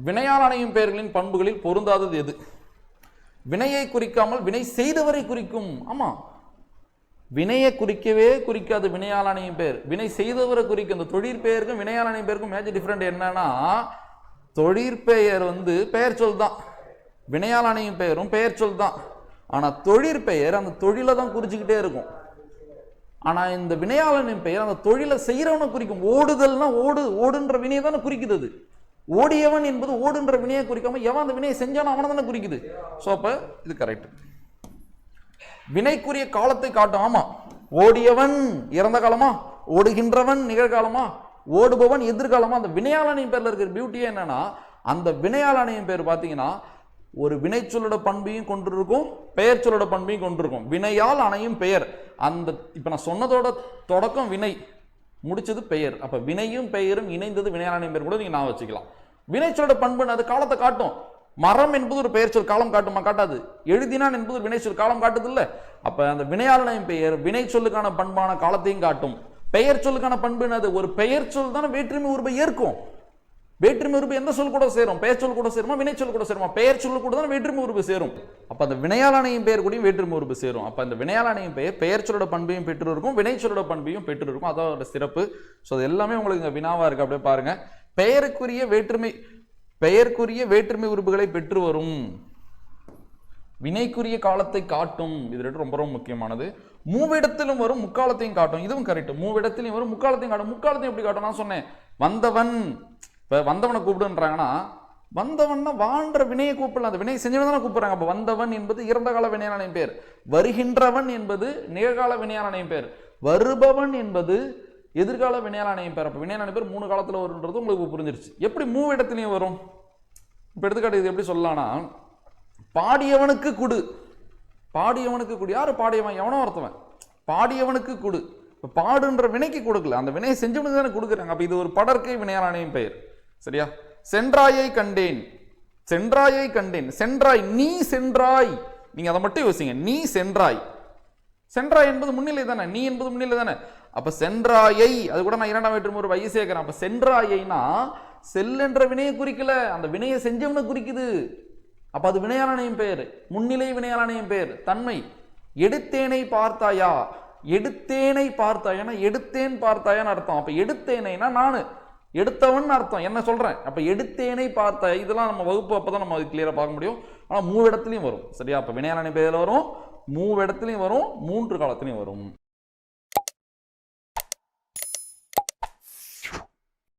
வினையால் அணையும் பெயர்களின் பண்புகளில் பொருந்தாதது எது? வினையை குறிக்காமல் வினை செய்தவரை குறிக்கும். ஆமா, வினையை குறிக்கவே குறிக்காது வினையால் அணையும் பெயர், வினை செய்தவரை குறிக்கும். இந்த தொழிற்பெயருக்கும் வினையால் அணையும் பெயருக்கும் மேஜர் டிஃபரெண்ட் என்னன்னா, தொழிற்பெயர் பெயர் சொல் தான், வினையால் அணையும் பெயரும் பெயர் சொல் தான். ஆனா தொழிற்பெயர் அந்த தொழிலை தான் குறிச்சுக்கிட்டே இருக்கும். ஆனா இந்த வினையால் அணையும் பெயர் அந்த தொழிலை செய்யறவனை குறிக்கும். ஓடுதல்னா ஓடுன்ற வினையை தானே குறிக்குது. ஓடியவன் என்பது ஓடுன்ற வினையை குறிக்காம எவன் அந்த வினையை செஞ்சானோ அவனை தானே குறிக்குது. ஸோ அப்ப இது கரெக்ட். வினைக்குரிய காலத்தை காட்டும். ஆமா, ஓடியவன் இறந்த காலமா, ஓடுகின்றவன் நிகழ்காலமா, ஓடுபவன் எதிர்காலமா. அந்த வினையால் அணையும் பேர்ல இருக்கிற பியூட்டியே என்னன்னா, அந்த வினையால் அணையும் பேர் பார்த்தீங்கன்னா ஒரு வினை சொல்லோட பண்பையும் கொண்டிருக்கும், பெயர் சொல்லோட பண்பையும் கொண்டிருக்கும். வினையால் அணையும் பெயர். அந்த இப்ப நான் சொன்னதோட தொடக்கம் வினை, முடிச்சது பெயர். அப்ப வினையும் பெயரும் இணைந்தது வினையால் அணையும் பெயர் கூட நீங்க நான் வச்சுக்கலாம். வினை சொல்லோட பண்பு அது காலத்தை காட்டும். மரம் என்பது ஒரு பெயர் சொல், காலம் காட்டுமா? காட்டாது. எழுதினான் என்பது வினை சொல், காலம் காட்டுது இல்ல. அப்ப அந்த வினையால் அணையும் பெயர் வினை சொல்லுக்கான பண்பான காலத்தையும் காட்டும். பெயர் சொல்லுக்கான பண்பு என்னது? ஒரு பெயர் சொல் தானே வேற்றுமை உருவை ஏற்கும். வேற்றுமை உருவு எந்த சொல் கூட சேரும்? பெயர் சொல் கூட சேருமா, வினை சொல் கூட சேருமா? பெயர் சொல்லு கூட தான் வேற்றுமை உருவு சேரும். அப்ப அந்த வினையால் அணையும் பெயர் கூடயும் வேற்றுமை உருவு சேரும். அப்ப அந்த வினையால் அணையும் பெயர் பெயர் சொல்லோட பண்பையும் பெற்று இருக்கும், வினை சொல்லோட பண்பையும் பெற்று இருக்கும். அதோட சிறப்பு. ஸோ அது எல்லாமே உங்களுக்கு இங்க வினாவா இருக்கு. அப்படியே பாருங்க. பெயருக்குரிய வேற்றுமை உருவுகளை பெற்று வரும், வினைக்குரிய காலத்தை காட்டும். இது ரொம்ப ரொம்ப முக்கியமானது. மூவிடத்திலும் வரும், முக்காலத்தையும் காட்டும். இதுவும் கரெக்ட். மூவிடத்திலும் வரும், முக்காலத்தையும் காட்டும். முக்காலத்தையும் எப்படி காட்டும்? நான் சொன்னேன், வந்தவன். இப்ப வந்தவனை கூப்பிடுன்றாங்கன்னா, வந்தவன்னா வான்ற வினையை கூப்பிடலாம், அந்த வினையை செஞ்சவன் தானே கூப்பிடுறாங்க. அப்ப வந்தவன் என்பது இறந்த கால வினையால் அணையும் பெயர், வருகின்றவன் என்பது நிகழ்கால வினையால் அணையும் பெயர், வருபவன் என்பது எதிர்கால வினையால் அணையும் பெயர். அப்ப வினையால் அணையும் பெயர் 3 காலத்துல வரும்ன்றது உங்களுக்கு புரிஞ்சிருச்சு. எப்படி மூவிடத்திலையும் வரும்? இப்ப எடுத்துக்காட்டு இது எப்படி சொல்லலாம்னா, பாடியவனுக்கு குடு. பாடியவனுக்கு குடு. யாரு பாடியவன்? எவனோ ஒருத்தவன். பாடியவனுக்கு குடு. பாடுன்ற வினைக்கு கொடுக்கல, அந்த வினையை செஞ்சவனுக்கு தானே கொடுக்குறாங்க. அப்ப இது ஒரு படர்க்கை வினையால் அணையும் பெயர். சரியா? சென்றாயை கண்டேன். சென்றாயை கண்டேன். சென்றாய், நீ சென்றாய். நீங்க அதை மட்டும் யோசிங்க. நீ சென்றாய். சென்றாய் என்பது முன்னிலை தானே, நீ என்பது முன்னிலை தானே. அப்ப சென்றாயை, அது கூட நான் 2ஆம் வேற்றுமை ஒரு வை சேர்க்கிறேன். அப்ப சென்றாயைனா செல் என்ற வினையை குறிக்கல, அந்த வினையை செஞ்சவனை குறிக்குது. அப்ப அது வினையால் அணையும் பெயர், முன்னிலை வினையால் அணையும் பெயர். தன்மை. எடுத்தேனை பார்த்தாயா, எடுத்தேனை பார்த்தாயா, எடுத்தேன் பார்த்தாயான்னு அர்த்தம். அப்ப எடுத்தேனைனா நானு, எடுத்தவன் அர்த்தம். என்ன சொல்றேன்? அப்ப எடுத்தேனை பார்த்தாயா, இதெல்லாம் நம்ம வகுப்பு அப்பதான் நம்ம கிளியரா பார்க்க முடியும். ஆனா 3 இடத்துலயும் வரும். சரியா? அப்ப வினையால் அணையும் பெயர்ல வரும், 3 இடத்துலயும் வரும், 3 காலத்திலையும் வரும்.